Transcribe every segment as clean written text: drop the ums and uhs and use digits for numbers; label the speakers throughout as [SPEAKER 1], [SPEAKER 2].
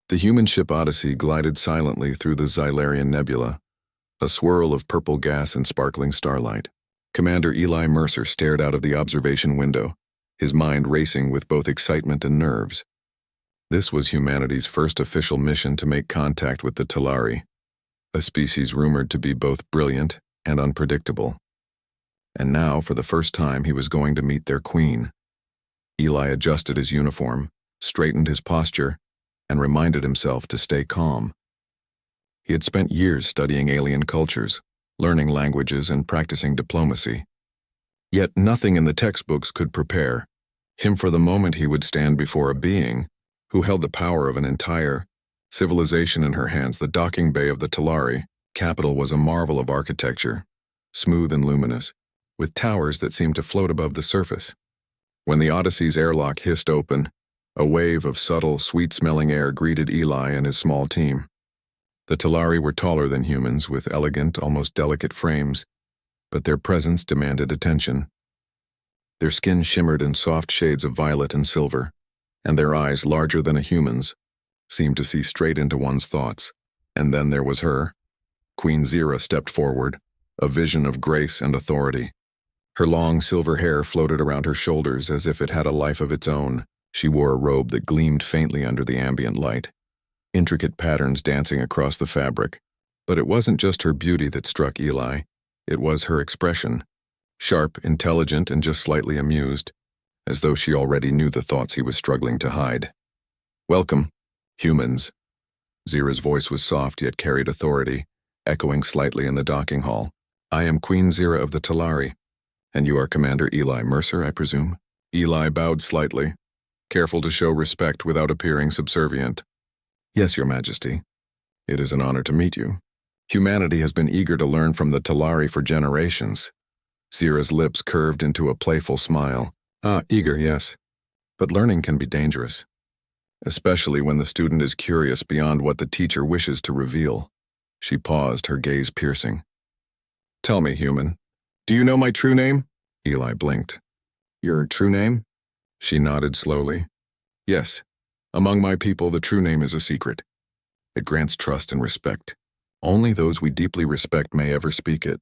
[SPEAKER 1] The human ship Odyssey glided silently through the Xylarian Nebula, a swirl of purple gas and sparkling starlight. Commander Eli Mercer stared out of the observation window, his mind racing with both excitement and nerves. This was humanity's first official mission to make contact with the Talari, a species rumored to be both brilliant and unpredictable. And now, for the first time, he was going to meet their queen. Eli adjusted his uniform, straightened his posture, and reminded himself to stay calm. He had spent years studying alien cultures, learning languages and practicing diplomacy. Yet nothing in the textbooks could prepare him for the moment he would stand before a being who held the power of an entire civilization in her hands. The docking bay of the Talari capital was a marvel of architecture, smooth and luminous, with towers that seemed to float above the surface. When the Odyssey's airlock hissed open, a wave of subtle, sweet-smelling air greeted Eli and his small team. The Talari were taller than humans, with elegant, almost delicate frames, but their presence demanded attention. Their skin shimmered in soft shades of violet and silver, and their eyes, larger than a human's, seemed to see straight into one's thoughts. And then there was her. Queen Zira stepped forward, a vision of grace and authority. Her long silver hair floated around her shoulders as if it had a life of its own. She wore a robe that gleamed faintly under the ambient light, intricate patterns dancing across the fabric. But it wasn't just her beauty that struck Eli, it was her expression, sharp, intelligent, and just slightly amused, as though she already knew the thoughts he was struggling to hide. "Welcome, humans." Zira's voice was soft yet carried authority, echoing slightly in the docking hall. "I am Queen Zira of the Talari, and you are Commander Eli Mercer, I presume?" Eli bowed slightly, careful to show respect without appearing subservient. "Yes, Your Majesty. It is an honor to meet you. Humanity has been eager to learn from the Talari for generations." Zira's lips curved into a playful smile. Eager, yes. But learning can be dangerous, especially when the student is curious beyond what the teacher wishes to reveal. She paused, her gaze piercing. "Tell me, human, do you know my true name?" Eli blinked. "Your true name?" She nodded slowly. "Yes. Among my people, the true name is a secret. It grants trust and respect. Only those we deeply respect may ever speak it.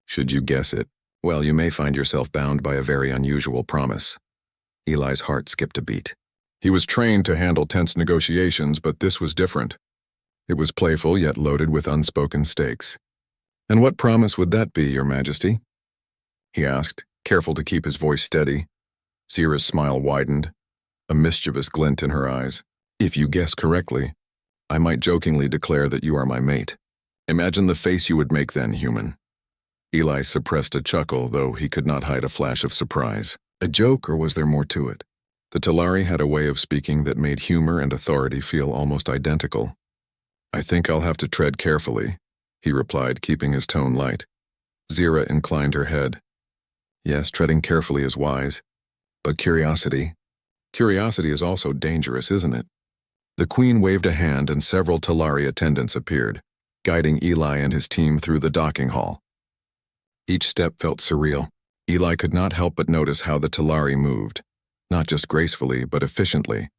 [SPEAKER 1] Should you guess it, well, you may find yourself bound by a very unusual promise." Eli's heart skipped a beat. He was trained to handle tense negotiations, but this was different. It was playful, yet loaded with unspoken stakes. "And what promise would that be, Your Majesty?" he asked, careful to keep his voice steady. Zira's smile widened, a mischievous glint in her eyes. "If you guess correctly, I might jokingly declare that you are my mate. Imagine the face you would make then, human." Eli suppressed a chuckle, though he could not hide a flash of surprise. A joke, or was there more to it? The Talari had a way of speaking that made humor and authority feel almost identical. "I think I'll have to tread carefully," he replied, keeping his tone light. Zira inclined her head. "Yes, treading carefully is wise. But curiosity is also dangerous, isn't it?" The Queen waved a hand and several Talari attendants appeared, guiding Eli and his team through the docking hall. Each step felt surreal. Eli could not help but notice how the Talari moved, not just gracefully, but efficiently,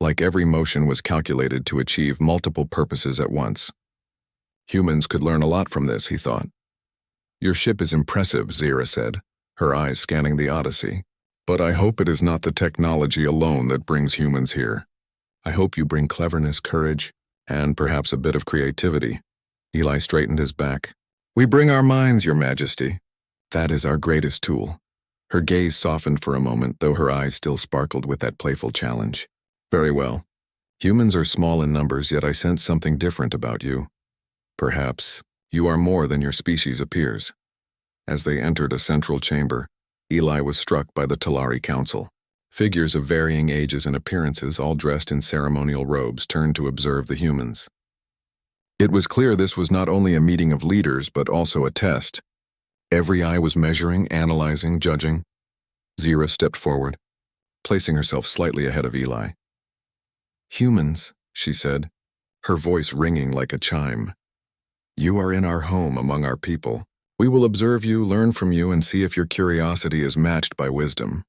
[SPEAKER 1] like every motion was calculated to achieve multiple purposes at once. Humans could learn a lot from this, he thought. "Your ship is impressive," Zira said, her eyes scanning the Odyssey. "But I hope it is not the technology alone that brings humans here. I hope you bring cleverness, courage, and perhaps a bit of creativity." Eli straightened his back. "We bring our minds, Your Majesty. That is our greatest tool." Her gaze softened for a moment, though her eyes still sparkled with that playful challenge. "Very well. Humans are small in numbers, yet I sense something different about you. Perhaps you are more than your species appears." As they entered a central chamber, Eli was struck by the Talari Council. Figures of varying ages and appearances, all dressed in ceremonial robes, turned to observe the humans. It was clear this was not only a meeting of leaders, but also a test. Every eye was measuring, analyzing, judging. Zira stepped forward, placing herself slightly ahead of Eli. "Humans," she said, her voice ringing like a chime. "You are in our home among our people. We will observe you, learn from you, and see if your curiosity is matched by wisdom."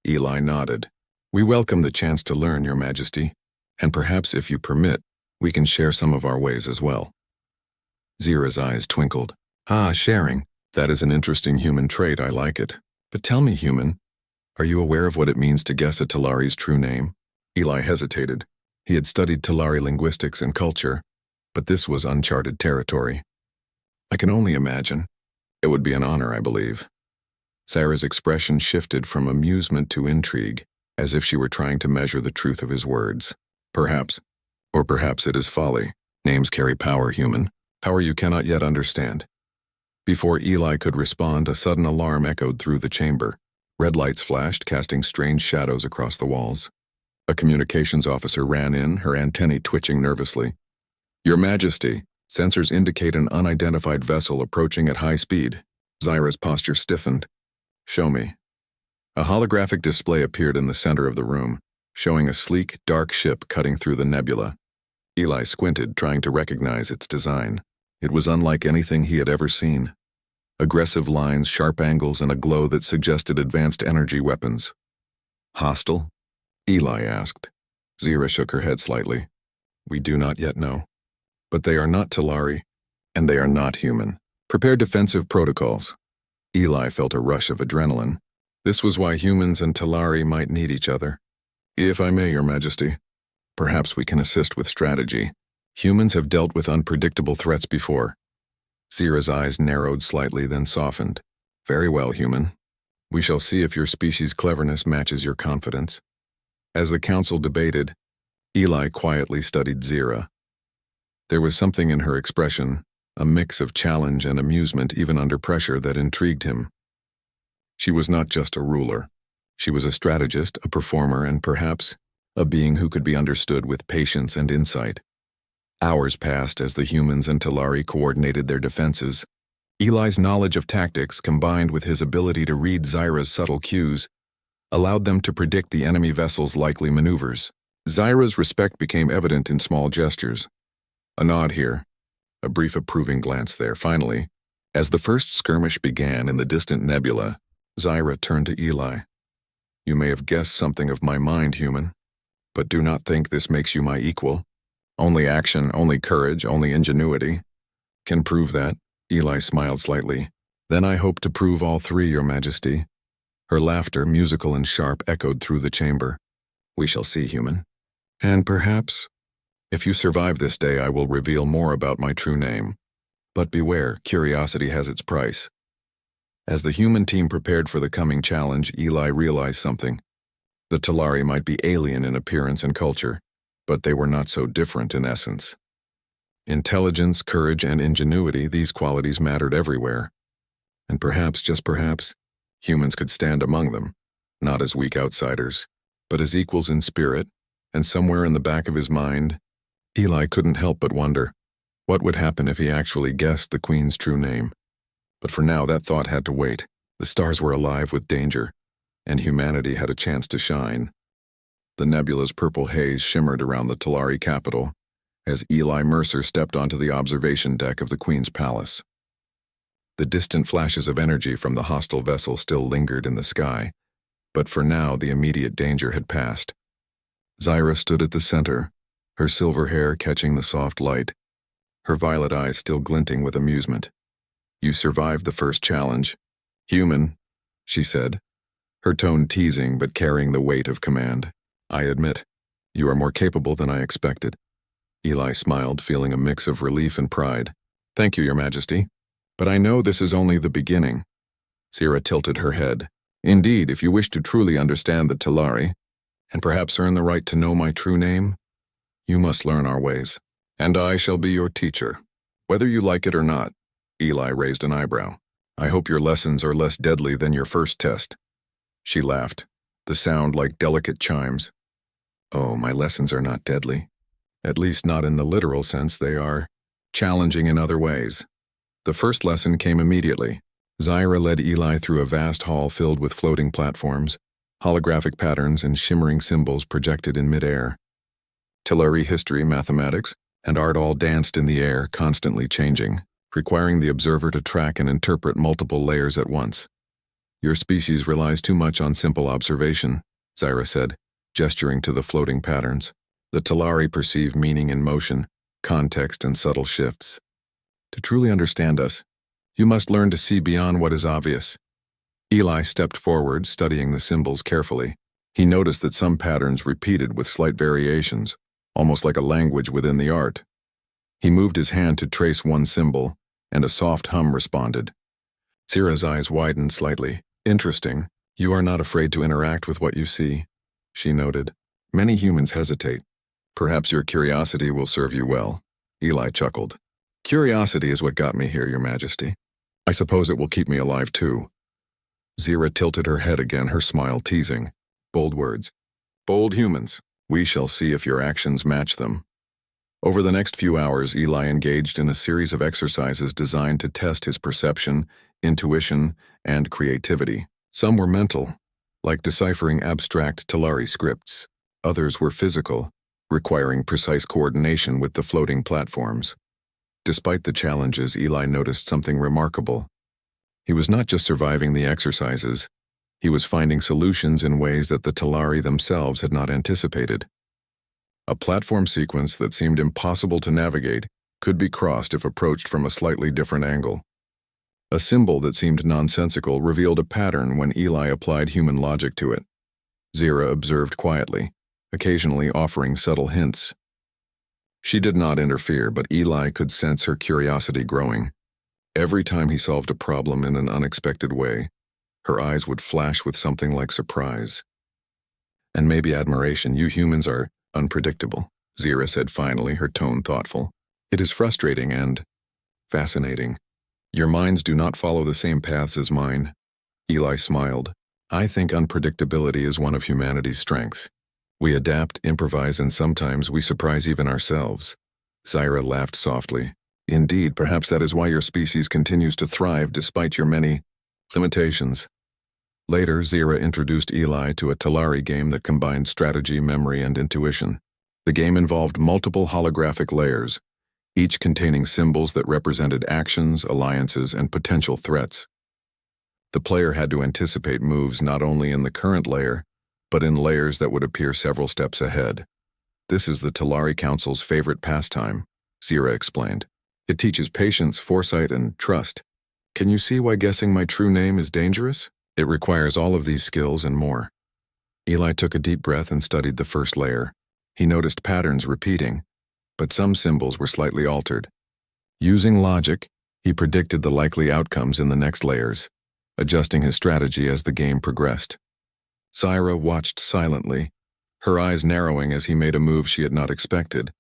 [SPEAKER 1] Eli nodded. "We welcome the chance to learn, Your Majesty. And perhaps if you permit, we can share some of our ways as well. Zira's eyes twinkled. Ah, sharing. That is an interesting human trait, I like it. But tell me, human, are you aware of what it means to guess a Talari's true name? Eli hesitated. He had studied Talari linguistics and culture, but this was uncharted territory. I can only imagine. It would be an honor, I believe. Sarah's expression shifted from amusement to intrigue, as if she were trying to measure the truth of his words. Perhaps, or perhaps it is folly. Names carry power, human. Power you cannot yet understand. Before Eli could respond, a sudden alarm echoed through the chamber. Red lights flashed, casting strange shadows across the walls. A communications officer ran in, her antennae twitching nervously. Your Majesty, sensors indicate an unidentified vessel approaching at high speed. Zira's posture stiffened. Show me. A holographic display appeared in the center of the room, showing a sleek, dark ship cutting through the nebula. Eli squinted, trying to recognize its design. It was unlike anything he had ever seen. Aggressive lines, sharp angles, and a glow that suggested advanced energy weapons. Hostile? Eli asked. Zira shook her head slightly. We do not yet know. But they are not Talari, and they are not human. Prepare defensive protocols. Eli felt a rush of adrenaline. This was why humans and Talari might need each other. If I may, Your Majesty, perhaps we can assist with strategy. Humans have dealt with unpredictable threats before. Zira's eyes narrowed slightly, then softened. Very well, human. We shall see if your species' cleverness matches your confidence. As the council debated, Eli quietly studied Zira. There was something in her expression, a mix of challenge and amusement even under pressure, that intrigued him. She was not just a ruler. She was a strategist, a performer, and perhaps a being who could be understood with patience and insight. Hours passed as the humans and Talari coordinated their defenses. Eli's knowledge of tactics, combined with his ability to read Zira's subtle cues, allowed them to predict the enemy vessel's likely maneuvers. Zira's respect became evident in small gestures. A nod here, a brief approving glance there. Finally, as the first skirmish began in the distant nebula, Zira turned to Eli. You may have guessed something of my mind, human, but do not think this makes you my equal. Only action, only courage, only ingenuity can prove that. Eli smiled slightly. Then I hope to prove all three, Your Majesty. Her laughter, musical and sharp, echoed through the chamber. We shall see, human. And perhaps, if you survive this day, I will reveal more about my true name. But beware, curiosity has its price. As the human team prepared for the coming challenge, Eli realized something. The Talari might be alien in appearance and culture, but they were not so different in essence. Intelligence, courage, and ingenuity, these qualities mattered everywhere. And perhaps, just perhaps, humans could stand among them, not as weak outsiders, but as equals in spirit, and somewhere in the back of his mind, Eli couldn't help but wonder, what would happen if he actually guessed the Queen's true name? But for now, that thought had to wait. The stars were alive with danger, and humanity had a chance to shine. The nebula's purple haze shimmered around the Talari capital as Eli Mercer stepped onto the observation deck of the Queen's palace. The distant flashes of energy from the hostile vessel still lingered in the sky, but for now the immediate danger had passed. Zira stood at the center, her silver hair catching the soft light, her violet eyes still glinting with amusement. You survived the first challenge. Human, she said, her tone teasing but carrying the weight of command. I admit, you are more capable than I expected. Eli smiled, feeling a mix of relief and pride. Thank you, Your Majesty. But I know this is only the beginning. Zira tilted her head. Indeed, if you wish to truly understand the Talari, and perhaps earn the right to know my true name, you must learn our ways. And I shall be your teacher, whether you like it or not. Eli raised an eyebrow. I hope your lessons are less deadly than your first test. She laughed, the sound like delicate chimes. Oh, my lessons are not deadly. At least not in the literal sense. They are challenging in other ways. The first lesson came immediately. Zira led Eli through a vast hall filled with floating platforms, holographic patterns, and shimmering symbols projected in midair. Talari history, mathematics, and art all danced in the air, constantly changing, requiring the observer to track and interpret multiple layers at once. Your species relies too much on simple observation, Zira said, gesturing to the floating patterns. The Talari perceive meaning in motion, context, and subtle shifts. To truly understand us, you must learn to see beyond what is obvious. Eli stepped forward, studying the symbols carefully. He noticed that some patterns repeated with slight variations, almost like a language within the art. He moved his hand to trace one symbol, and a soft hum responded. Zira's eyes widened slightly. Interesting. You are not afraid to interact with what you see, she noted. Many humans hesitate. Perhaps your curiosity will serve you well. Eli chuckled. Curiosity is what got me here, Your Majesty. I suppose it will keep me alive too. Zira tilted her head again, her smile teasing. Bold words. Bold humans. We shall see if your actions match them. Over the next few hours, Eli engaged in a series of exercises designed to test his perception, intuition, and creativity. Some were mental, like deciphering abstract Talari scripts. Others were physical, requiring precise coordination with the floating platforms. Despite the challenges, Eli noticed something remarkable. He was not just surviving the exercises, he was finding solutions in ways that the Talari themselves had not anticipated. A platform sequence that seemed impossible to navigate could be crossed if approached from a slightly different angle. A symbol that seemed nonsensical revealed a pattern when Eli applied human logic to it. Zira observed quietly, occasionally offering subtle hints. She did not interfere, but Eli could sense her curiosity growing. Every time he solved a problem in an unexpected way, her eyes would flash with something like surprise. And maybe admiration. You humans are unpredictable, Zira said finally, her tone thoughtful. It is frustrating and fascinating. Your minds do not follow the same paths as mine. Eli smiled. I think unpredictability is one of humanity's strengths. We adapt, improvise, and sometimes we surprise even ourselves. Zira laughed softly. Indeed, perhaps that is why your species continues to thrive despite your many limitations. Later, Zira introduced Eli to a Talari game that combined strategy, memory, and intuition. The game involved multiple holographic layers, each containing symbols that represented actions, alliances, and potential threats. The player had to anticipate moves not only in the current layer, but in layers that would appear several steps ahead. This is the Talari Council's favorite pastime, Zira explained. It teaches patience, foresight, and trust. Can you see why guessing my true name is dangerous? It requires all of these skills and more. Eli took a deep breath and studied the first layer. He noticed patterns repeating, but some symbols were slightly altered. Using logic, he predicted the likely outcomes in the next layers, adjusting his strategy as the game progressed. Zira watched silently, her eyes narrowing as he made a move she had not expected.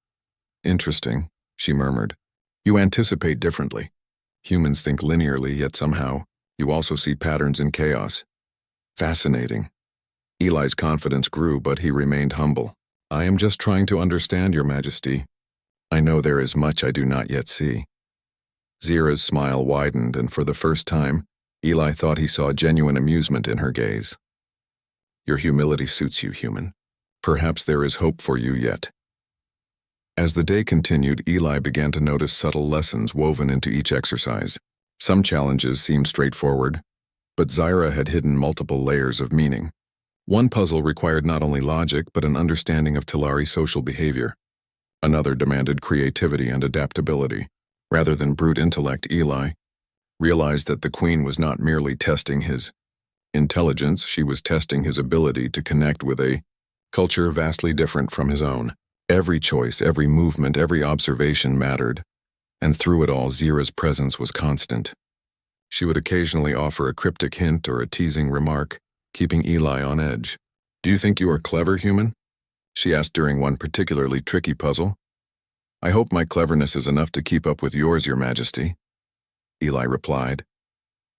[SPEAKER 1] Interesting, she murmured. You anticipate differently. Humans think linearly, yet somehow, you also see patterns in chaos. Fascinating. Eli's confidence grew, but he remained humble. I am just trying to understand, Your Majesty. I know there is much I do not yet see. Zira's smile widened, and for the first time, Eli thought he saw genuine amusement in her gaze. Your humility suits you, human. Perhaps there is hope for you yet. As the day continued, Eli began to notice subtle lessons woven into each exercise. Some challenges seemed straightforward, but Zira had hidden multiple layers of meaning. One puzzle required not only logic, but an understanding of Talari social behavior. Another demanded creativity and adaptability. Rather than brute intellect, Eli realized that the Queen was not merely testing his intelligence, she was testing his ability to connect with a culture vastly different from his own. Every choice, every movement, every observation mattered, and through it all, Zira's presence was constant. She would occasionally offer a cryptic hint or a teasing remark, keeping Eli on edge. Do you think you are clever, human? She asked during one particularly tricky puzzle. I hope my cleverness is enough to keep up with yours, Your Majesty. Eli replied.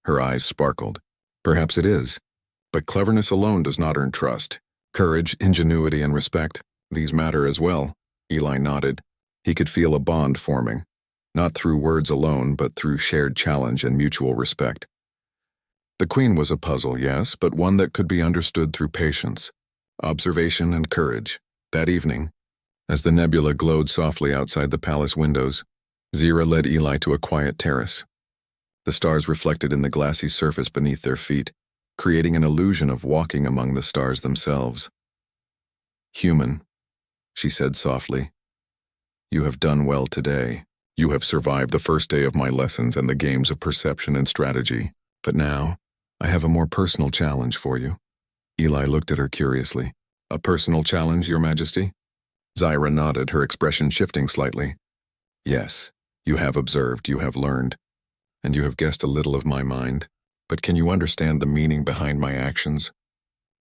[SPEAKER 1] Her eyes sparkled. Perhaps it is, but cleverness alone does not earn trust. Courage, ingenuity, and respect, these matter as well. Eli nodded. He could feel a bond forming, not through words alone, but through shared challenge and mutual respect. The Queen was a puzzle, yes, but one that could be understood through patience, observation, and courage. That evening, as the nebula glowed softly outside the palace windows, Zira led Eli to a quiet terrace. The stars reflected in the glassy surface beneath their feet, creating an illusion of walking among the stars themselves. Human, she said softly. You have done well today. You have survived the first day of my lessons and the games of perception and strategy. But now, I have a more personal challenge for you. Eli looked at her curiously. A personal challenge, Your Majesty? Zyra nodded, her expression shifting slightly. Yes, you have observed, you have learned, and you have guessed a little of my mind. But can you understand the meaning behind my actions?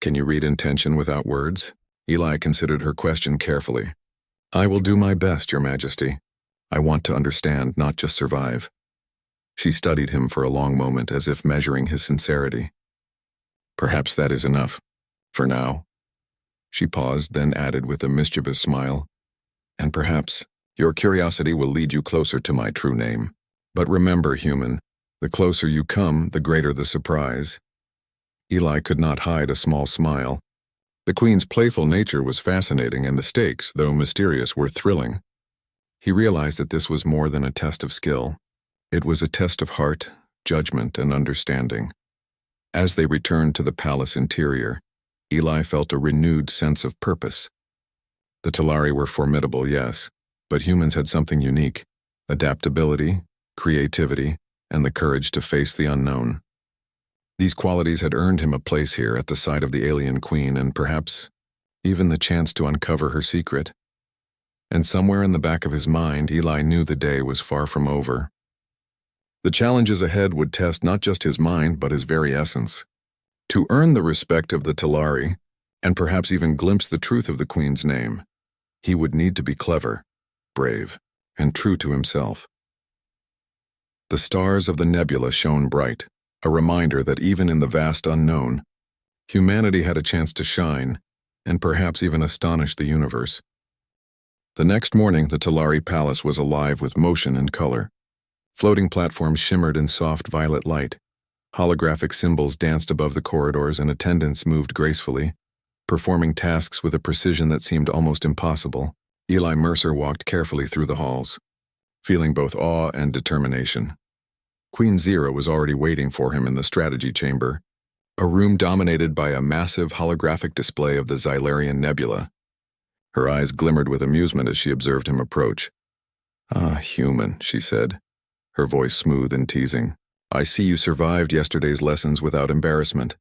[SPEAKER 1] Can you read intention without words? Eli considered her question carefully. I will do my best, Your Majesty. I want to understand, not just survive. She studied him for a long moment, as if measuring his sincerity. Perhaps that is enough. For now. She paused, then added with a mischievous smile. And perhaps your curiosity will lead you closer to my true name. But remember, human, the closer you come, the greater the surprise. Eli could not hide a small smile. The Queen's playful nature was fascinating, and the stakes, though mysterious, were thrilling. He realized that this was more than a test of skill. It was a test of heart, judgment, and understanding. As they returned to the palace interior, Eli felt a renewed sense of purpose. The Talari were formidable, yes, but humans had something unique: adaptability, creativity, and the courage to face the unknown. These qualities had earned him a place here at the side of the alien queen, and perhaps even the chance to uncover her secret. And somewhere in the back of his mind, Eli knew the day was far from over. The challenges ahead would test not just his mind, but his very essence. To earn the respect of the Talari, and perhaps even glimpse the truth of the Queen's name, he would need to be clever, brave, and true to himself. The stars of the nebula shone bright, a reminder that even in the vast unknown, humanity had a chance to shine, and perhaps even astonish the universe. The next morning, the Talari Palace was alive with motion and color. Floating platforms shimmered in soft violet light. Holographic symbols danced above the corridors, and attendants moved gracefully, performing tasks with a precision that seemed almost impossible. Eli Mercer walked carefully through the halls, feeling both awe and determination. Queen Zira was already waiting for him in the strategy chamber, a room dominated by a massive holographic display of the Xylarian Nebula. Her eyes glimmered with amusement as she observed him approach. Ah, human, she said, her voice smooth and teasing. I see you survived yesterday's lessons without embarrassment.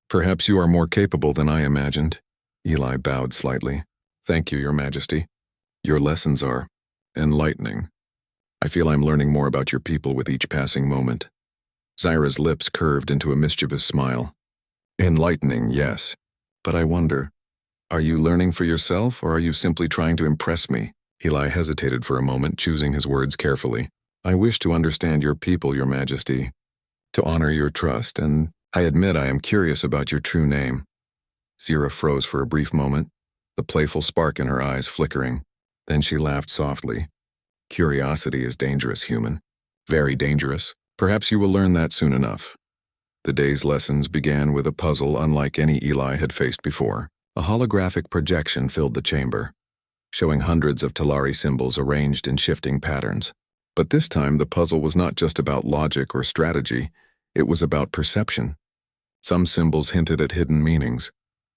[SPEAKER 1] Perhaps you are more capable than I imagined. Eli bowed slightly. Thank you, Your Majesty. Your lessons are enlightening. I feel I'm learning more about your people with each passing moment. Zyra's lips curved into a mischievous smile. Enlightening, yes. But I wonder, are you learning for yourself, or are you simply trying to impress me? Eli hesitated for a moment, choosing his words carefully. I wish to understand your people, Your Majesty, to honor your trust, and I admit I am curious about your true name. Zira froze for a brief moment, the playful spark in her eyes flickering. Then she laughed softly. Curiosity is dangerous, human. Very dangerous. Perhaps you will learn that soon enough. The day's lessons began with a puzzle unlike any Eli had faced before. A holographic projection filled the chamber, showing hundreds of Talari symbols arranged in shifting patterns. But this time the puzzle was not just about logic or strategy, it was about perception. Some symbols hinted at hidden meanings,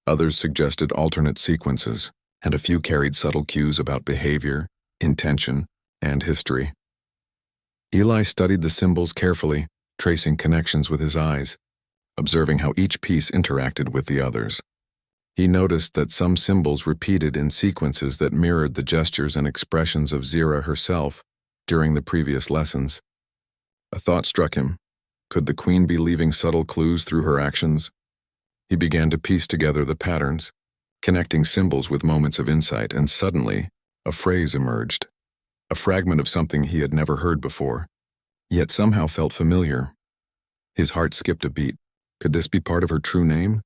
[SPEAKER 1] others suggested alternate sequences, and a few carried subtle cues about behavior, intention, and history. Eli studied the symbols carefully, tracing connections with his eyes, observing how each piece interacted with the others. He noticed that some symbols repeated in sequences that mirrored the gestures and expressions of Zira herself during the previous lessons. A thought struck him. Could the Queen be leaving subtle clues through her actions? He began to piece together the patterns, connecting symbols with moments of insight, and suddenly, a phrase emerged. A fragment of something he had never heard before, yet somehow felt familiar. His heart skipped a beat. Could this be part of her true name?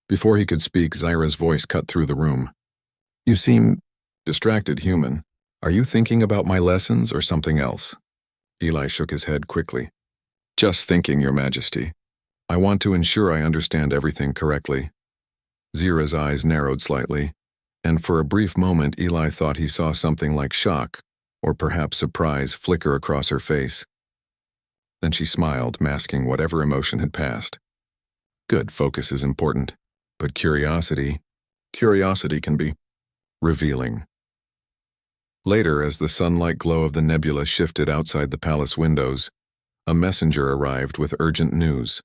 [SPEAKER 1] Before he could speak, Zyra's voice cut through the room. You seem distracted, human. Are you thinking about my lessons or something else? Eli shook his head quickly. Just thinking, Your Majesty. I want to ensure I understand everything correctly. Zira's eyes narrowed slightly, and for a brief moment Eli thought he saw something like shock, or perhaps surprise, flicker across her face. Then she smiled, masking whatever emotion had passed. Good, focus is important, but curiosity can be revealing. Later, as the sunlight glow of the nebula shifted outside the palace windows, a messenger arrived with urgent news.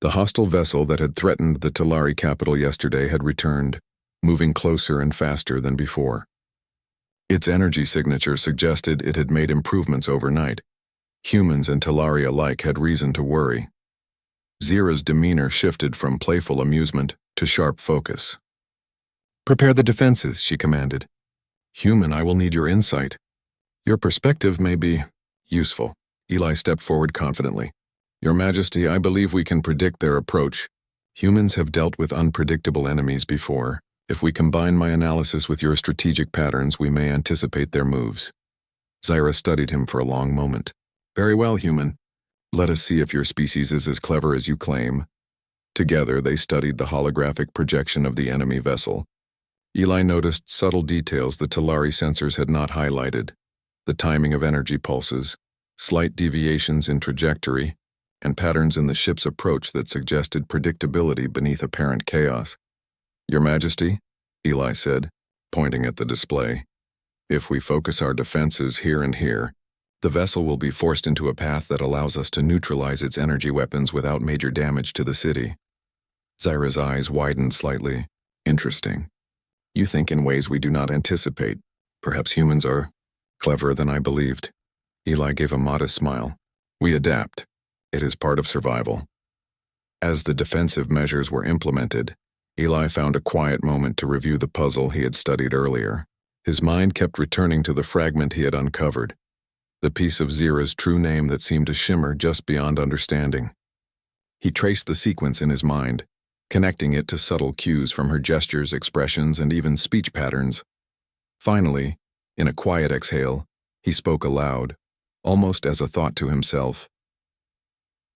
[SPEAKER 1] The hostile vessel that had threatened the Talari capital yesterday had returned, moving closer and faster than before. Its energy signature suggested it had made improvements overnight. Humans and Talari alike had reason to worry. Zira's demeanor shifted from playful amusement to sharp focus. "Prepare the defenses," she commanded. "Human, I will need your insight. Your perspective may be useful." Eli stepped forward confidently. "Your Majesty, I believe we can predict their approach. Humans have dealt with unpredictable enemies before. If we combine my analysis with your strategic patterns, we may anticipate their moves." Zira studied him for a long moment. "Very well, human. Let us see if your species is as clever as you claim." Together, they studied the holographic projection of the enemy vessel. Eli noticed subtle details the Talari sensors had not highlighted: the timing of energy pulses, slight deviations in trajectory, and patterns in the ship's approach that suggested predictability beneath apparent chaos. "Your Majesty," Eli said, pointing at the display, "if we focus our defenses here and here, the vessel will be forced into a path that allows us to neutralize its energy weapons without major damage to the city." Zira's eyes widened slightly. "Interesting. You think in ways we do not anticipate. Perhaps humans are cleverer than I believed." Eli gave a modest smile. "We adapt. It is part of survival." As the defensive measures were implemented, Eli found a quiet moment to review the puzzle he had studied earlier. His mind kept returning to the fragment he had uncovered, the piece of Zira's true name that seemed to shimmer just beyond understanding. He traced the sequence in his mind, connecting it to subtle cues from her gestures, expressions, and even speech patterns. Finally, in a quiet exhale, he spoke aloud, almost as a thought to himself.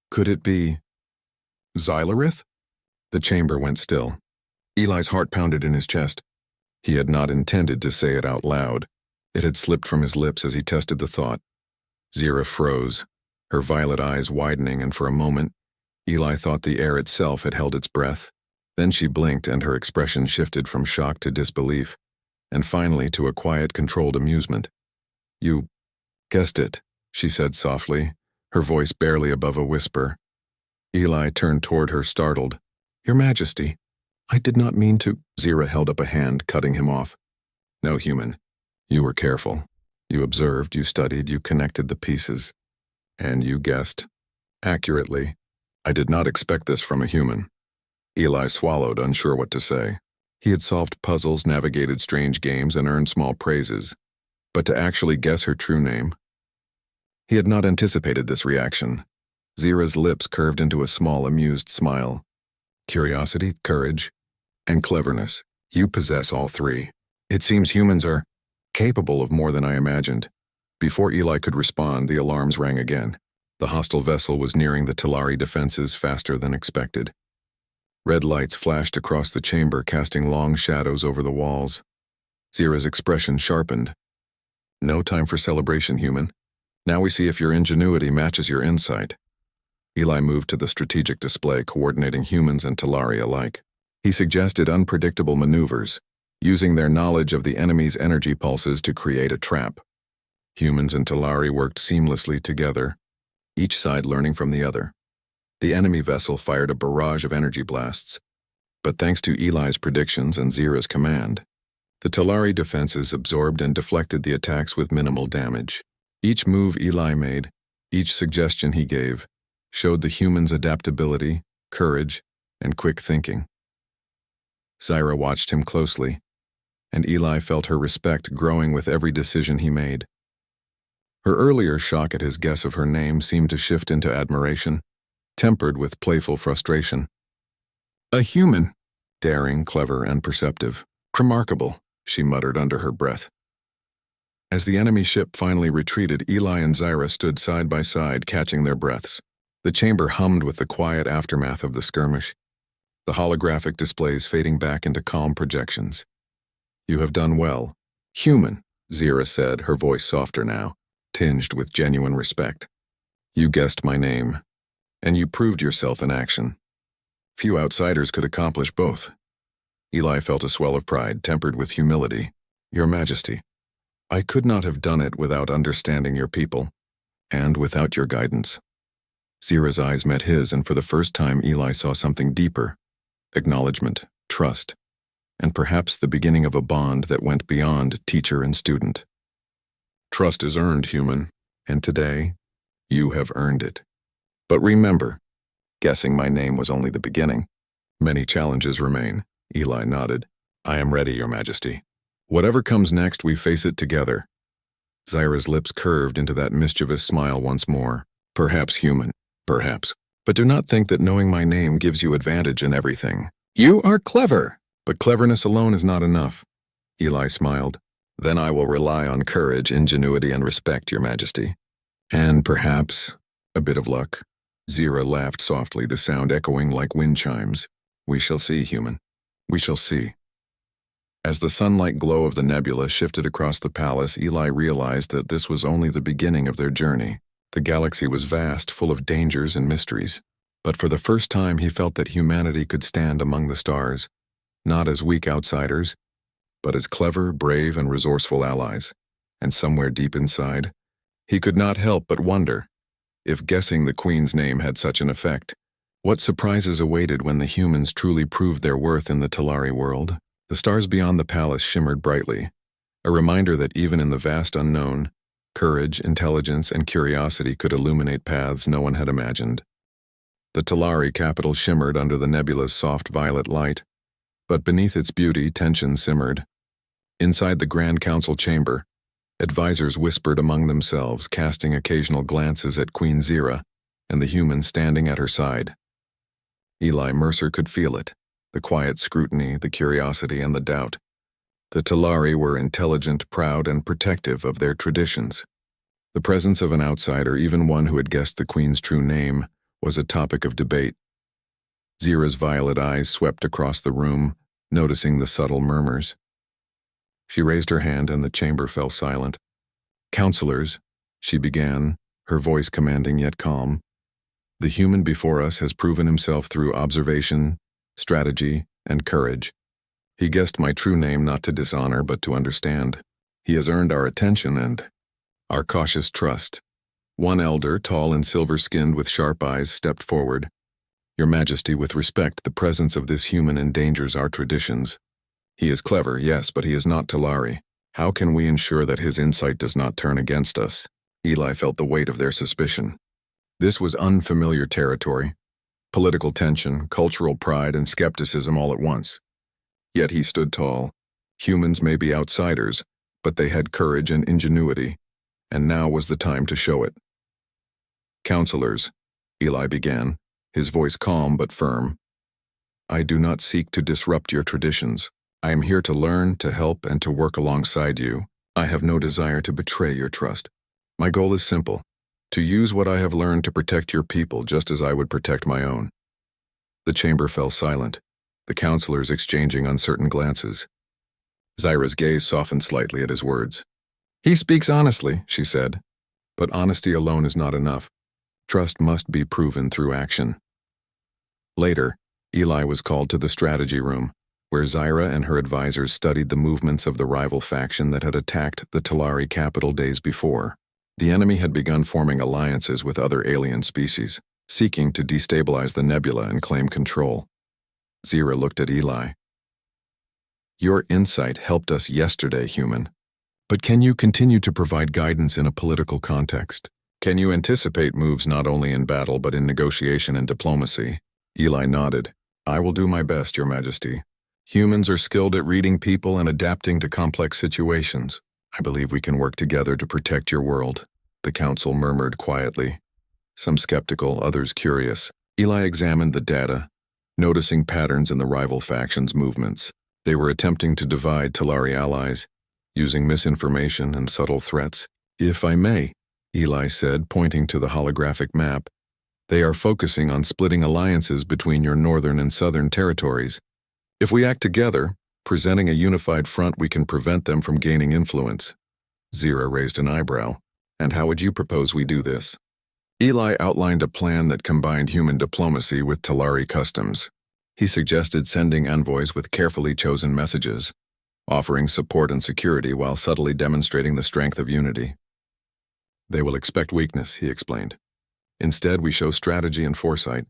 [SPEAKER 1] "Could it be Xylarith?" The chamber went still. Eli's heart pounded in his chest. He had not intended to say it out loud. It had slipped from his lips as he tested the thought. Zira froze, her violet eyes widening, and for a moment, Eli thought the air itself had held its breath. Then she blinked and her expression shifted from shock to disbelief, and finally to a quiet, controlled amusement. "You guessed it," she said softly, her voice barely above a whisper. Eli turned toward her, startled. "Your Majesty, I did not mean to—" Zira held up a hand, cutting him off. "No, human. You were careful. You observed, you studied, you connected the pieces. And you guessed accurately. I did not expect this from a human." Eli swallowed, unsure what to say. He had solved puzzles, navigated strange games, and earned small praises. But to actually guess her true name? He had not anticipated this reaction. Zira's lips curved into a small, amused smile. "Curiosity, courage, and cleverness. You possess all three. It seems humans are capable of more than I imagined." Before Eli could respond, the alarms rang again. The hostile vessel was nearing the Talari defenses faster than expected. Red lights flashed across the chamber, casting long shadows over the walls. Zira's expression sharpened. "No time for celebration, human. Now we see if your ingenuity matches your insight." Eli moved to the strategic display, coordinating humans and Talari alike. He suggested unpredictable maneuvers, using their knowledge of the enemy's energy pulses to create a trap. Humans and Talari worked seamlessly together, each side learning from the other. The enemy vessel fired a barrage of energy blasts, but thanks to Eli's predictions and Zira's command, the Talari defenses absorbed and deflected the attacks with minimal damage. Each move Eli made, each suggestion he gave, showed the humans' adaptability, courage, and quick thinking. Zira watched him closely, and Eli felt her respect growing with every decision he made. Her earlier shock at his guess of her name seemed to shift into admiration, tempered with playful frustration. "A human. Daring, clever, and perceptive. Remarkable," she muttered under her breath. As the enemy ship finally retreated, Eli and Zira stood side by side, catching their breaths. The chamber hummed with the quiet aftermath of the skirmish, the holographic displays fading back into calm projections. "You have done well, human," Zira said, her voice softer now, tinged with genuine respect. "You guessed my name, and you proved yourself in action. Few outsiders could accomplish both." Eli felt a swell of pride, tempered with humility. Your Majesty, I could not have done it without understanding your people, and without your guidance. Zira's eyes met his, and for the first time Eli saw something deeper. Acknowledgement, trust, and perhaps the beginning of a bond that went beyond teacher and student. Trust is earned, human, and today, you have earned it. But remember, guessing my name was only the beginning. Many challenges remain. Eli nodded. I am ready, Your Majesty. Whatever comes next, we face it together. Zira's lips curved into that mischievous smile once more. Perhaps human, perhaps. But do not think that knowing my name gives you advantage in everything. You are clever, but cleverness alone is not enough. Eli smiled. Then I will rely on courage, ingenuity, and respect, Your Majesty. And perhaps a bit of luck. Zira laughed softly, the sound echoing like wind chimes. We shall see, human. We shall see. As the sunlight glow of the nebula shifted across the palace, Eli realized that this was only the beginning of their journey. The galaxy was vast, full of dangers and mysteries. But for the first time he felt that humanity could stand among the stars, not as weak outsiders, but as clever, brave, and resourceful allies. And somewhere deep inside, he could not help but wonder, if guessing the Queen's name had such an effect, what surprises awaited when the humans truly proved their worth in the Talari world? The stars beyond the palace shimmered brightly, a reminder that even in the vast unknown, courage, intelligence, and curiosity could illuminate paths no one had imagined. The Talari capital shimmered under the nebula's soft violet light, but beneath its beauty tension simmered. Inside the Grand Council chamber, advisors whispered among themselves, casting occasional glances at Queen Zira and the humans standing at her side. Eli Mercer could feel it, the quiet scrutiny, the curiosity, and the doubt. The Talari were intelligent, proud, and protective of their traditions. The presence of an outsider, even one who had guessed the Queen's true name, was a topic of debate. Zira's violet eyes swept across the room, noticing the subtle murmurs. She raised her hand and the chamber fell silent. Counselors, she began, her voice commanding yet calm. The human before us has proven himself through observation, strategy, and courage. He guessed my true name not to dishonor but to understand. He has earned our attention and our cautious trust. One elder, tall and silver-skinned with sharp eyes, stepped forward. Your Majesty, with respect, the presence of this human endangers our traditions. He is clever, yes, but he is not Talari. How can we ensure that his insight does not turn against us? Eli felt the weight of their suspicion. This was unfamiliar territory. Political tension, cultural pride, and skepticism all at once. Yet he stood tall. Humans may be outsiders, but they had courage and ingenuity, and now was the time to show it. Counselors, Eli began, his voice calm but firm. I do not seek to disrupt your traditions. I am here to learn, to help, and to work alongside you. I have no desire to betray your trust. My goal is simple, to use what I have learned to protect your people just as I would protect my own. The chamber fell silent, the counselors exchanging uncertain glances. Zira's gaze softened slightly at his words. He speaks honestly, she said, but honesty alone is not enough. Trust must be proven through action. Later, Eli was called to the strategy room, where Zira and her advisors studied the movements of the rival faction that had attacked the Talari capital days before. The enemy had begun forming alliances with other alien species, seeking to destabilize the nebula and claim control. Zira looked at Eli. Your insight helped us yesterday, human. But can you continue to provide guidance in a political context? Can you anticipate moves not only in battle but in negotiation and diplomacy? Eli nodded. I will do my best, Your Majesty. Humans are skilled at reading people and adapting to complex situations. I believe we can work together to protect your world, the council murmured quietly. Some skeptical, others curious. Eli examined the data, noticing patterns in the rival factions' movements. They were attempting to divide Talari allies, using misinformation and subtle threats. If I may, Eli said, pointing to the holographic map, they are focusing on splitting alliances between your northern and southern territories. If we act together, presenting a unified front, we can prevent them from gaining influence. Zira raised an eyebrow. And how would you propose we do this? Eli outlined a plan that combined human diplomacy with Talari customs. He suggested sending envoys with carefully chosen messages, offering support and security while subtly demonstrating the strength of unity. They will expect weakness, he explained. Instead, we show strategy and foresight.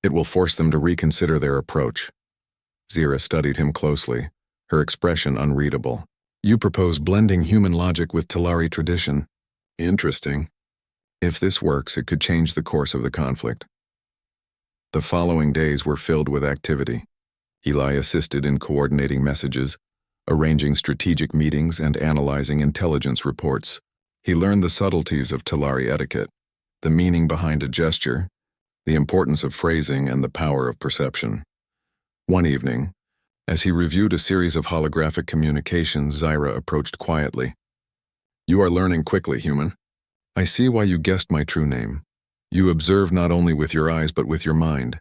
[SPEAKER 1] It will force them to reconsider their approach. Zira studied him closely, her expression unreadable. You propose blending human logic with Talari tradition. Interesting. If this works, it could change the course of the conflict. The following days were filled with activity. Eli assisted in coordinating messages, arranging strategic meetings, and analyzing intelligence reports. He learned the subtleties of Talari etiquette, the meaning behind a gesture, the importance of phrasing, and the power of perception. One evening, as he reviewed a series of holographic communications, Zyra approached quietly. You are learning quickly, human. I see why you guessed my true name. You observe not only with your eyes but with your mind.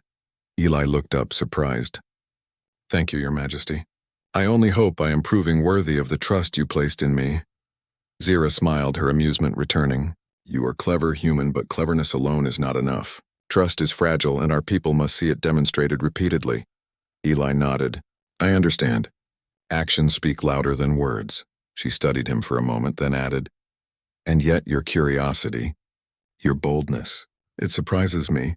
[SPEAKER 1] Eli looked up, surprised. Thank you, Your Majesty. I only hope I am proving worthy of the trust you placed in me. Zira smiled, her amusement returning. You are clever, human, but cleverness alone is not enough. Trust is fragile, and our people must see it demonstrated repeatedly. Eli nodded. I understand. Actions speak louder than words. She studied him for a moment, then added, and yet your curiosity, your boldness, it surprises me.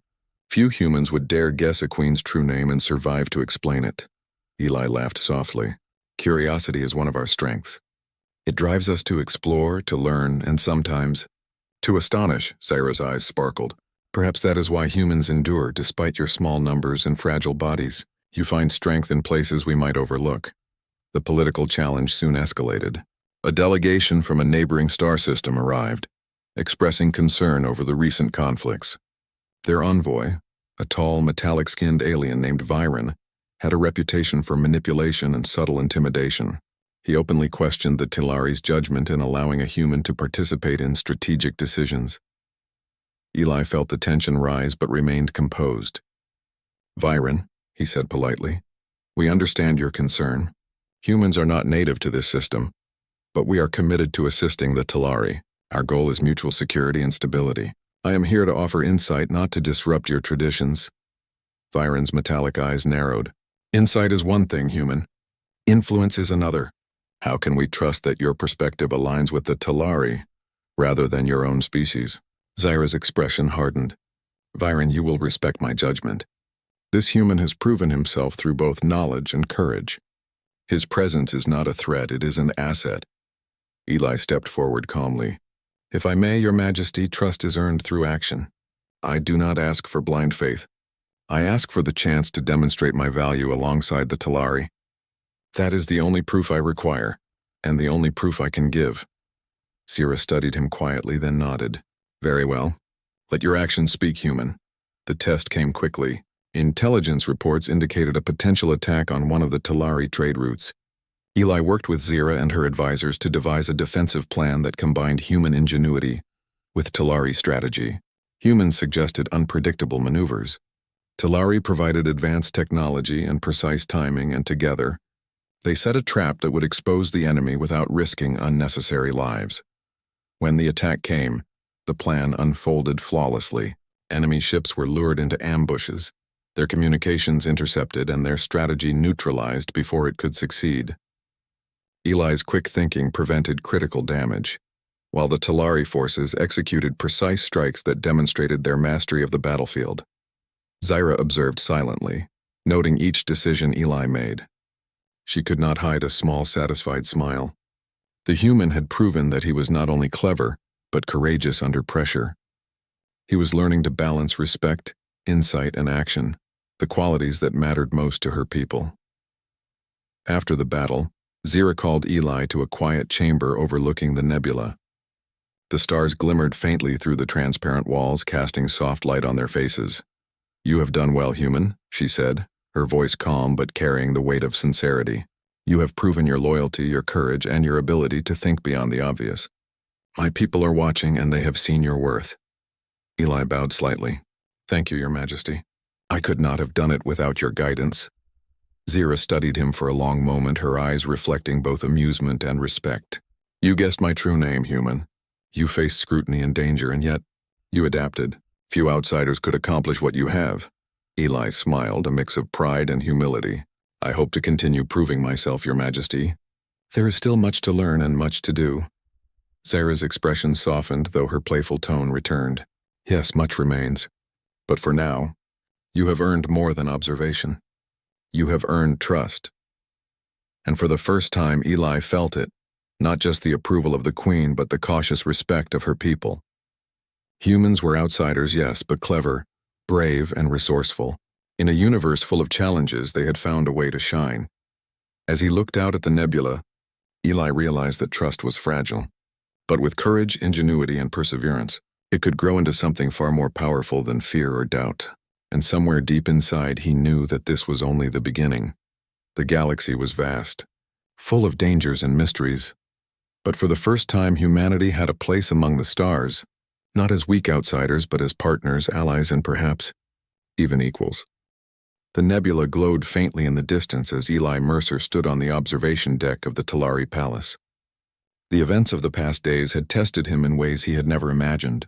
[SPEAKER 1] Few humans would dare guess a queen's true name and survive to explain it. Eli laughed softly. Curiosity is one of our strengths. It drives us to explore, to learn, and sometimes to astonish. Zyra's eyes sparkled. Perhaps that is why humans endure despite your small numbers and fragile bodies. You find strength in places we might overlook. The political challenge soon escalated. A delegation from a neighboring star system arrived, expressing concern over the recent conflicts. Their envoy, a tall, metallic-skinned alien named Viren, had a reputation for manipulation and subtle intimidation. He openly questioned the Talari's judgment in allowing a human to participate in strategic decisions. Eli felt the tension rise but remained composed. Viren, he said politely, we understand your concern. Humans are not native to this system, but we are committed to assisting the Talari. Our goal is mutual security and stability. I am here to offer insight, not to disrupt your traditions. Viren's metallic eyes narrowed. Insight is one thing, human. Influence is another. How can we trust that your perspective aligns with the Talari, rather than your own species? Zyra's expression hardened. Viren, you will respect my judgment. This human has proven himself through both knowledge and courage. His presence is not a threat, it is an asset. Eli stepped forward calmly. If I may, Your Majesty, trust is earned through action. I do not ask for blind faith. I ask for the chance to demonstrate my value alongside the Talari. That is the only proof I require, and the only proof I can give. Zyra studied him quietly, then nodded. Very well. Let your actions speak, human. The test came quickly. Intelligence reports indicated a potential attack on one of the Talari trade routes. Eli worked with Zyra and her advisors to devise a defensive plan that combined human ingenuity with Talari strategy. Humans suggested unpredictable maneuvers. Talari provided advanced technology and precise timing, and together, they set a trap that would expose the enemy without risking unnecessary lives. When the attack came, the plan unfolded flawlessly. Enemy ships were lured into ambushes, their communications intercepted, and their strategy neutralized before it could succeed. Eli's quick thinking prevented critical damage, while the Talari forces executed precise strikes that demonstrated their mastery of the battlefield. Zyra observed silently, noting each decision Eli made. She could not hide a small, satisfied smile. The human had proven that he was not only clever, but courageous under pressure. He was learning to balance respect, insight, and action, the qualities that mattered most to her people. After the battle, Zyra called Eli to a quiet chamber overlooking the nebula. The stars glimmered faintly through the transparent walls, casting soft light on their faces. You have done well, human, she said, her voice calm but carrying the weight of sincerity. You have proven your loyalty, your courage, and your ability to think beyond the obvious. My people are watching, and they have seen your worth. Eli bowed slightly. Thank you, Your Majesty. I could not have done it without your guidance. Zyra studied him for a long moment, her eyes reflecting both amusement and respect. You guessed my true name, human. You faced scrutiny and danger, and yet you adapted. Few outsiders could accomplish what you have. Eli smiled, a mix of pride and humility. I hope to continue proving myself, Your Majesty. There is still much to learn and much to do. Zara's expression softened, though her playful tone returned. Yes, much remains. But for now, you have earned more than observation. You have earned trust. And for the first time, Eli felt it, not just the approval of the Queen, but the cautious respect of her people. Humans were outsiders, yes, but clever, brave, and resourceful. In a universe full of challenges, they had found a way to shine. As he looked out at the nebula, Eli realized that trust was fragile. But with courage, ingenuity, and perseverance, it could grow into something far more powerful than fear or doubt. And somewhere deep inside, he knew that this was only the beginning. The galaxy was vast, full of dangers and mysteries. But for the first time, humanity had a place among the stars, not as weak outsiders, but as partners, allies, and perhaps even equals. The nebula glowed faintly in the distance as Eli Mercer stood on the observation deck of the Talari Palace. The events of the past days had tested him in ways he had never imagined.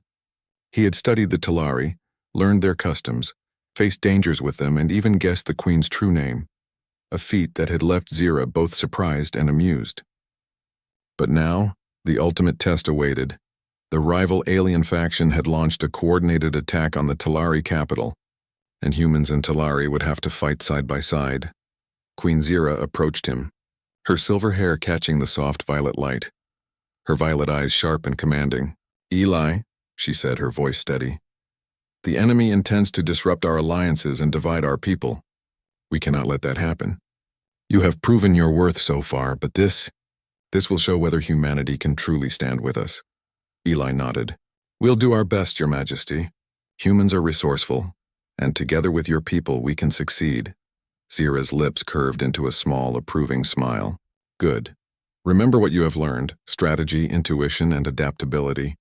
[SPEAKER 1] He had studied the Talari, learned their customs, faced dangers with them, and even guessed the Queen's true name, a feat that had left Zira both surprised and amused. But now, the ultimate test awaited. The rival alien faction had launched a coordinated attack on the Talari capital, and humans and Talari would have to fight side by side. Queen Zira approached him, her silver hair catching the soft violet light, her violet eyes sharp and commanding. Eli, she said, her voice steady, the enemy intends to disrupt our alliances and divide our people. We cannot let that happen. You have proven your worth so far, but this will show whether humanity can truly stand with us. Eli nodded. We'll do our best, Your Majesty. Humans are resourceful, and together with your people we can succeed. Zira's lips curved into a small, approving smile. Good. Remember what you have learned: strategy, intuition, and adaptability.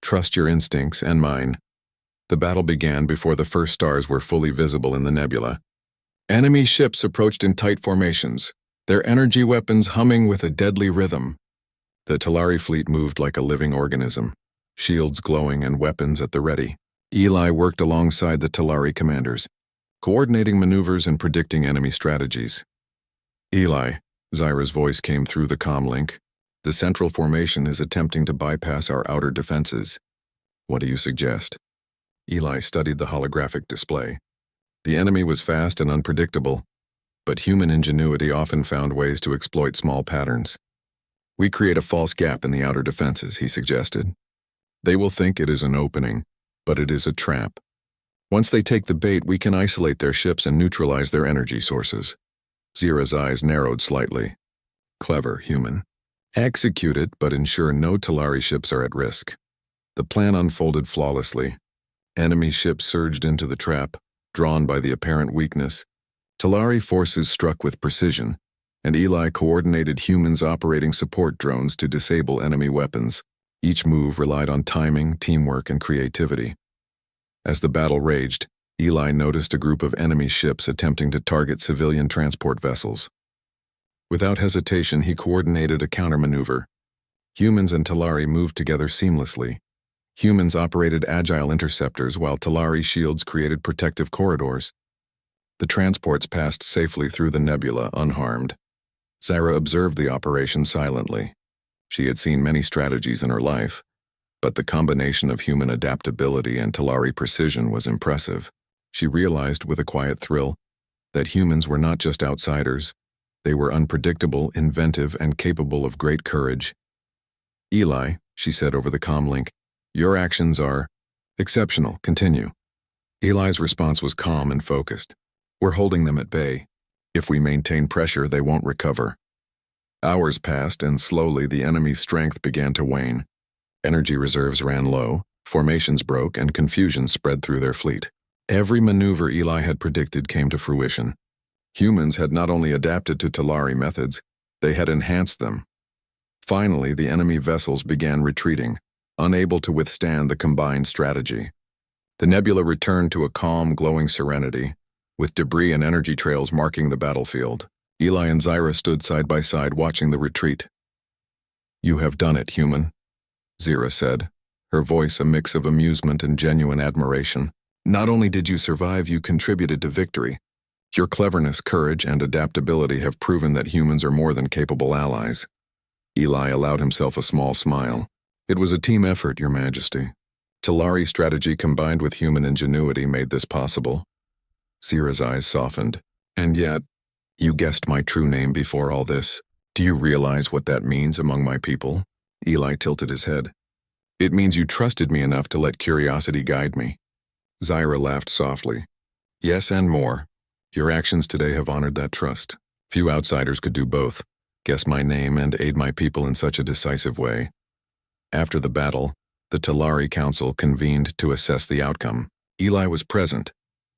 [SPEAKER 1] Trust your instincts and mine. The battle began before the first stars were fully visible in the nebula. Enemy ships approached in tight formations, their energy weapons humming with a deadly rhythm. The Talari fleet moved like a living organism, shields glowing and weapons at the ready. Eli worked alongside the Talari commanders, coordinating maneuvers and predicting enemy strategies. Eli, Zira's voice came through the comm link. The central formation is attempting to bypass our outer defenses. What do you suggest? Eli studied the holographic display. The enemy was fast and unpredictable, but human ingenuity often found ways to exploit small patterns. We create a false gap in the outer defenses, he suggested. They will think it is an opening, but it is a trap. Once they take the bait, we can isolate their ships and neutralize their energy sources. Zira's eyes narrowed slightly. Clever, human. Execute it, but ensure no Talari ships are at risk. The plan unfolded flawlessly. Enemy ships surged into the trap, drawn by the apparent weakness. Talari forces struck with precision, and Eli coordinated humans operating support drones to disable enemy weapons. Each move relied on timing, teamwork, and creativity. As the battle raged, Eli noticed a group of enemy ships attempting to target civilian transport vessels. Without hesitation, he coordinated a countermaneuver. Humans and Talari moved together seamlessly. Humans operated agile interceptors while Talari shields created protective corridors. The transports passed safely through the nebula unharmed. Zira observed the operation silently. She had seen many strategies in her life, but the combination of human adaptability and Talari precision was impressive. She realized with a quiet thrill that humans were not just outsiders. They were unpredictable, inventive, and capable of great courage. Eli, she said over the comm link, your actions are exceptional. Continue. Eli's response was calm and focused. We're holding them at bay. If we maintain pressure, they won't recover. Hours passed, and slowly the enemy's strength began to wane. Energy reserves ran low, formations broke, and confusion spread through their fleet. Every maneuver Eli had predicted came to fruition. Humans had not only adapted to Talari methods, they had enhanced them. Finally, the enemy vessels began retreating, unable to withstand the combined strategy. The nebula returned to a calm, glowing serenity, with debris and energy trails marking the battlefield. Eli and Zira stood side by side watching the retreat. You have done it, human, Zira said, her voice a mix of amusement and genuine admiration. Not only did you survive, you contributed to victory. Your cleverness, courage, and adaptability have proven that humans are more than capable allies. Eli allowed himself a small smile. It was a team effort, Your Majesty. Talari's strategy combined with human ingenuity made this possible. Zira's eyes softened. And yet, you guessed my true name before all this. Do you realize what that means among my people? Eli tilted his head. It means you trusted me enough to let curiosity guide me. Zira laughed softly. Yes, and more. Your actions today have honored that trust. Few outsiders could do both, guess my name and aid my people in such a decisive way. After the battle, the Talari Council convened to assess the outcome. Eli was present,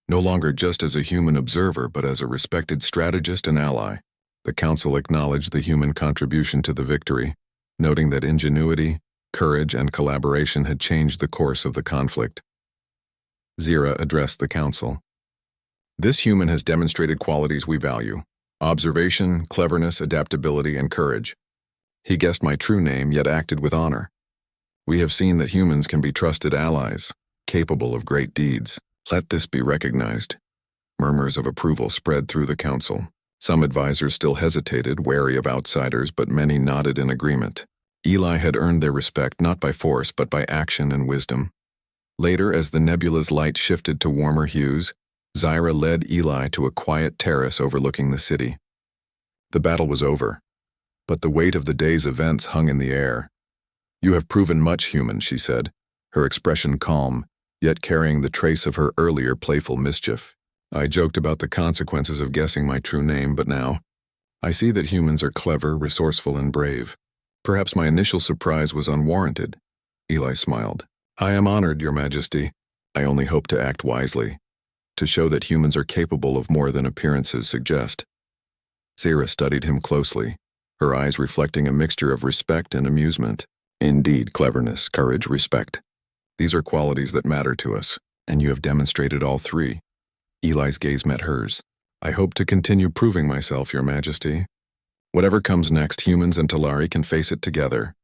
[SPEAKER 1] no longer just as a human observer but as a respected strategist and ally. The council acknowledged the human contribution to the victory, noting that ingenuity, courage, and collaboration had changed the course of the conflict. Zira addressed the council. This human has demonstrated qualities we value: observation, cleverness, adaptability, and courage. He guessed my true name, yet acted with honor. We have seen that humans can be trusted allies, capable of great deeds. Let this be recognized. Murmurs of approval spread through the council. Some advisors still hesitated, wary of outsiders, but many nodded in agreement. Eli had earned their respect not by force but by action and wisdom. Later, as the nebula's light shifted to warmer hues, Zira led Eli to a quiet terrace overlooking the city. The battle was over, but the weight of the day's events hung in the air. You have proven much, human, she said, her expression calm, yet carrying the trace of her earlier playful mischief. I joked about the consequences of guessing my true name, but now, I see that humans are clever, resourceful, and brave. Perhaps my initial surprise was unwarranted. Eli smiled. I am honored, Your Majesty. I only hope to act wisely, to show that humans are capable of more than appearances suggest. Zira studied him closely, her eyes reflecting a mixture of respect and amusement. Indeed, cleverness, courage, respect. These are qualities that matter to us, and you have demonstrated all three. Eli's gaze met hers. I hope to continue proving myself, Your Majesty. Whatever comes next, humans and Talari can face it together.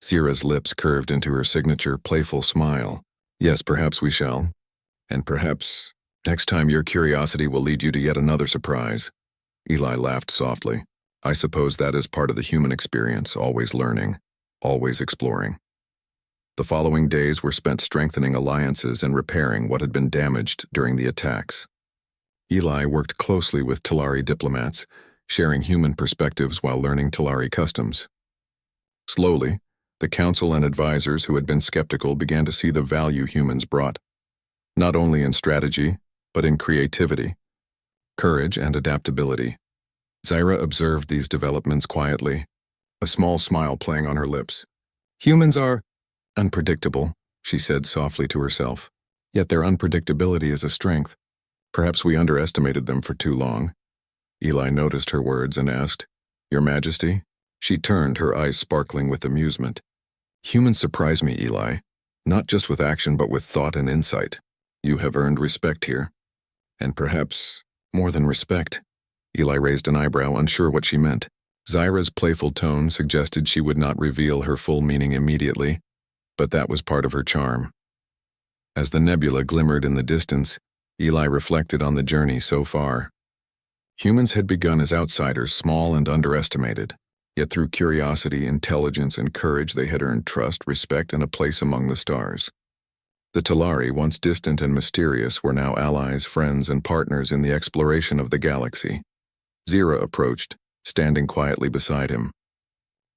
[SPEAKER 1] Zira's lips curved into her signature playful smile. Yes, perhaps we shall. And perhaps next time your curiosity will lead you to yet another surprise. Eli laughed softly. I suppose that is part of the human experience, always learning, always exploring. The following days were spent strengthening alliances and repairing what had been damaged during the attacks. Eli worked closely with Talari diplomats, sharing human perspectives while learning Talari customs. Slowly, the council and advisors who had been skeptical began to see the value humans brought, not only in strategy, but in creativity, courage, and adaptability. Zira observed these developments quietly, a small smile playing on her lips. Humans are unpredictable, she said softly to herself, yet their unpredictability is a strength. Perhaps we underestimated them for too long. Eli noticed her words and asked, Your Majesty? She turned, her eyes sparkling with amusement. Humans surprise me, Eli, not just with action but with thought and insight. You have earned respect here. And perhaps more than respect. Eli raised an eyebrow, unsure what she meant. Zira's playful tone suggested she would not reveal her full meaning immediately, but that was part of her charm. As the nebula glimmered in the distance, Eli reflected on the journey so far. Humans had begun as outsiders, small and underestimated, yet through curiosity, intelligence, and courage they had earned trust, respect, and a place among the stars. The Talari, once distant and mysterious, were now allies, friends, and partners in the exploration of the galaxy. Zira approached, standing quietly beside him.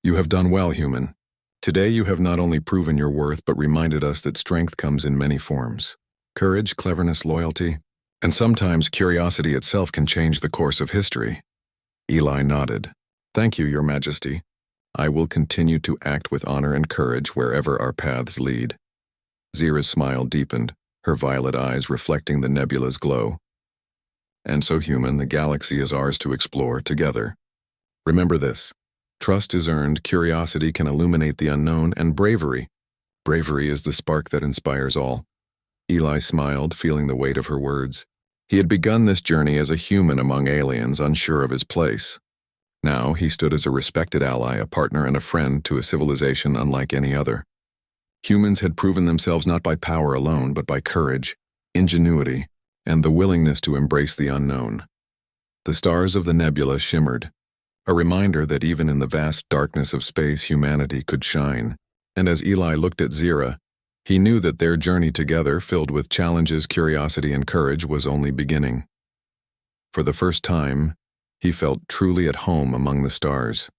[SPEAKER 1] You have done well, human. Today you have not only proven your worth but reminded us that strength comes in many forms. Courage, cleverness, loyalty, and sometimes curiosity itself can change the course of history. Eli nodded. Thank you, Your Majesty. I will continue to act with honor and courage wherever our paths lead. Zira's smile deepened, her violet eyes reflecting the nebula's glow. And so, human, the galaxy is ours to explore together. Remember this. Trust is earned, curiosity can illuminate the unknown, and bravery. Bravery is the spark that inspires all. Eli smiled, feeling the weight of her words. He had begun this journey as a human among aliens, unsure of his place. Now he stood as a respected ally, a partner, and a friend to a civilization unlike any other. Humans had proven themselves not by power alone, but by courage, ingenuity, and the willingness to embrace the unknown. The stars of the nebula shimmered, a reminder that even in the vast darkness of space humanity could shine. And as Eli looked at Zira, he knew that their journey together, filled with challenges, curiosity, and courage, was only beginning. For the first time, he felt truly at home among the stars.